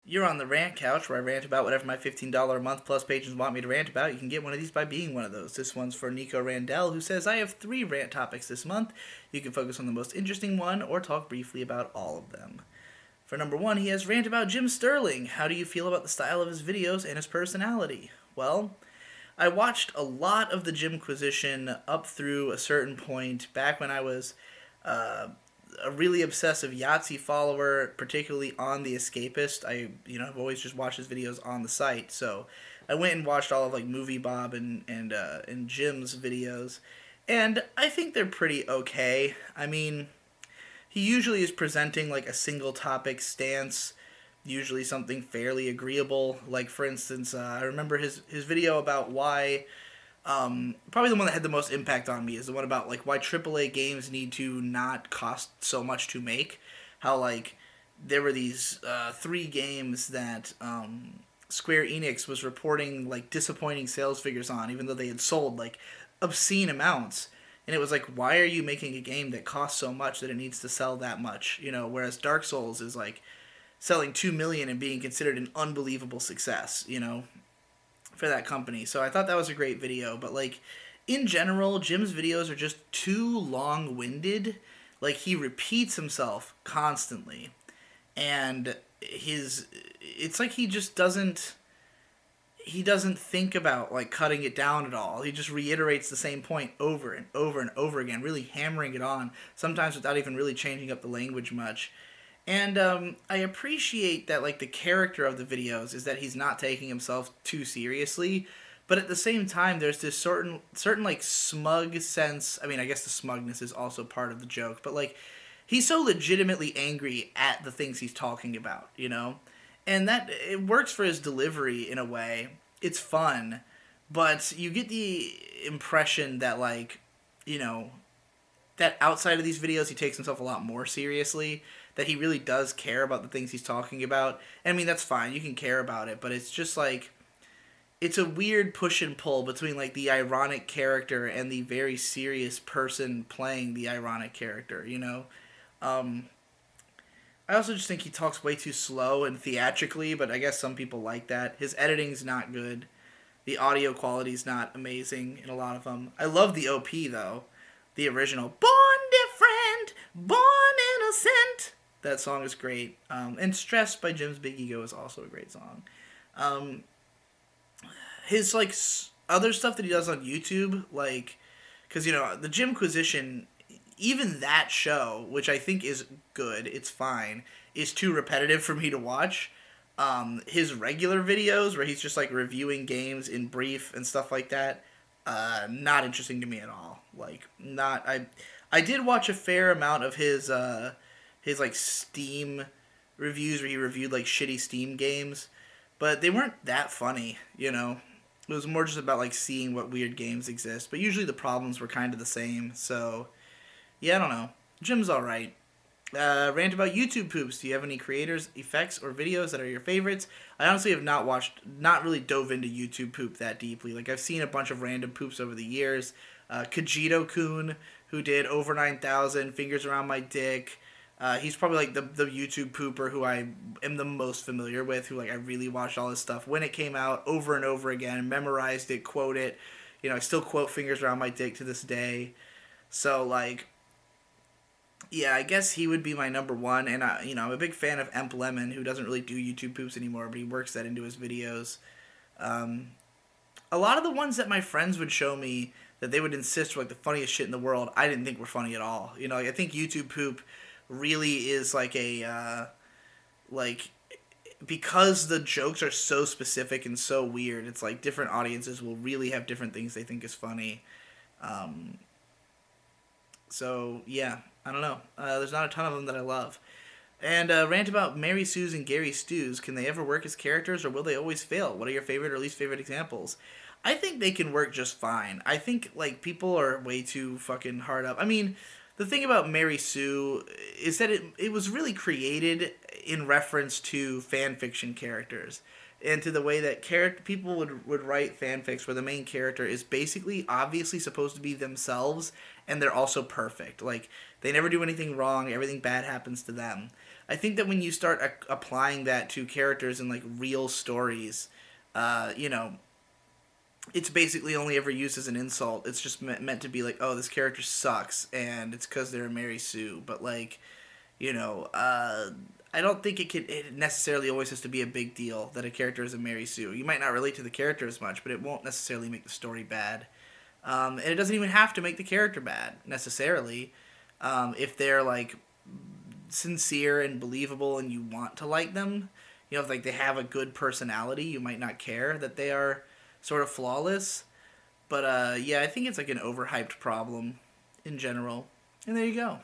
You're on the rant couch where I rant about whatever my $15 a month plus patrons want me to rant about. You can get one of these by being one of those. This one's for Nico Randell, who says, I have 3 rant topics this month. You can focus on the most interesting one or talk briefly about all of them. For number 1, he has rant about Jim Sterling. How do you feel about the style of his videos and his personality? Well, I watched a lot of the Jimquisition up through a certain point back when I was uh, a really obsessive Yahtzee follower, particularly on The Escapist. I've always just watched his videos on the site, so I went and watched all of like Movie Bob and Jim's videos, and I think they're pretty okay. I mean, he usually is presenting like a single topic stance, usually something fairly agreeable. Like for instance, I remember his video about why probably the one that had the most impact on me is the one about like why AAA games need to not cost so much to make. How like there were these 3 games that Square Enix was reporting like disappointing sales figures on, even though they had sold like obscene amounts. And it was like, why are you making a game that costs so much that it needs to sell that much? Whereas Dark Souls is like selling 2 million and being considered an unbelievable success. For that company. So I thought that was a great video, but like in general, Jim's videos are just too long-winded. Like he repeats himself constantly, and his it's like he doesn't think about like cutting it down at all. He just reiterates the same point over and over and over again, really hammering it on, sometimes without even really changing up the language much. And I appreciate that like the character of the videos is that he's not taking himself too seriously, but at the same time there's this certain like smug sense. I mean, I guess the smugness is also part of the joke, but like he's so legitimately angry at the things he's talking about. And that it works for his delivery in a way. It's fun, but you get the impression that like, you know, that outside of these videos he takes himself a lot more seriously, that he really does care about the things he's talking about. And I mean, that's fine, you can care about it, but it's just like it's a weird push and pull between like the ironic character and the very serious person playing the ironic character. um I also just think he talks way too slow and theatrically, but I guess some people like that. His editing's not good. The audio quality's not amazing in a lot of them. I love the OP though. The original Born Different, Born Innocent. That song is great. And Stressed by Jim's Big Ego is also a great song. Um, his like other stuff that he does on YouTube, like, because the Jimquisition, even that show, which I think is good, it's fine, is too repetitive for me to watch. His regular videos where he's just like reviewing games in brief and stuff like that, not interesting to me at all. Like, not I did watch a fair amount of his like Steam reviews where he reviewed like shitty Steam games, but they weren't that funny. It was more just about like seeing what weird games exist, but usually the problems were kind of the same. So yeah, I don't know. Jim's all right. Rant about YouTube poops. Do you have any creators, effects, or videos that are your favorites? I honestly have not really dove into YouTube poop that deeply. Like I've seen a bunch of random poops over the years. Kajito Kun, who did over 9,000 fingers around my dick. He's probably like the YouTube pooper who I am the most familiar with. Who like I really watched all his stuff when it came out over and over again, memorized it, quote it. I still quote fingers around my dick to this day. So like yeah, I guess he would be my number one, and I'm a big fan of Emp Lemon, who doesn't really do YouTube poops anymore, but he works that into his videos. Um, a lot of the ones that my friends would show me that they would insist were like the funniest shit in the world, I didn't think were funny at all. Like, I think YouTube poop really is like like because the jokes are so specific and so weird. It's like different audiences will really have different things they think is funny. Um, so yeah, I don't know. There's not a ton of them that I love. And rant about Mary Sue's and Gary Stu's. Can they ever work as characters, or will they always fail? What are your favorite or least favorite examples? I think they can work just fine. I think like people are way too fucking hard up. I mean, the thing about Mary Sue is that it was really created in reference to fan fiction characters, and to the way that people would write fanfics where the main character is basically obviously supposed to be themselves, and they're also perfect. Like they never do anything wrong, everything bad happens to them. I think that when you start applying that to characters in like real stories, you know, it's basically only ever used as an insult. It's just meant to be like, oh, this character sucks, and it's because they're Mary Sue. But like, you know, I don't think it necessarily always has to be a big deal that a character is a Mary Sue. You might not relate to the character as much, but it won't necessarily make the story bad. And it doesn't even have to make the character bad necessarily. If they're like sincere and believable, and you want to like them, you know, if like they have a good personality, you might not care that they are sort of flawless. But yeah, I think it's like an overhyped problem in general. And there you go.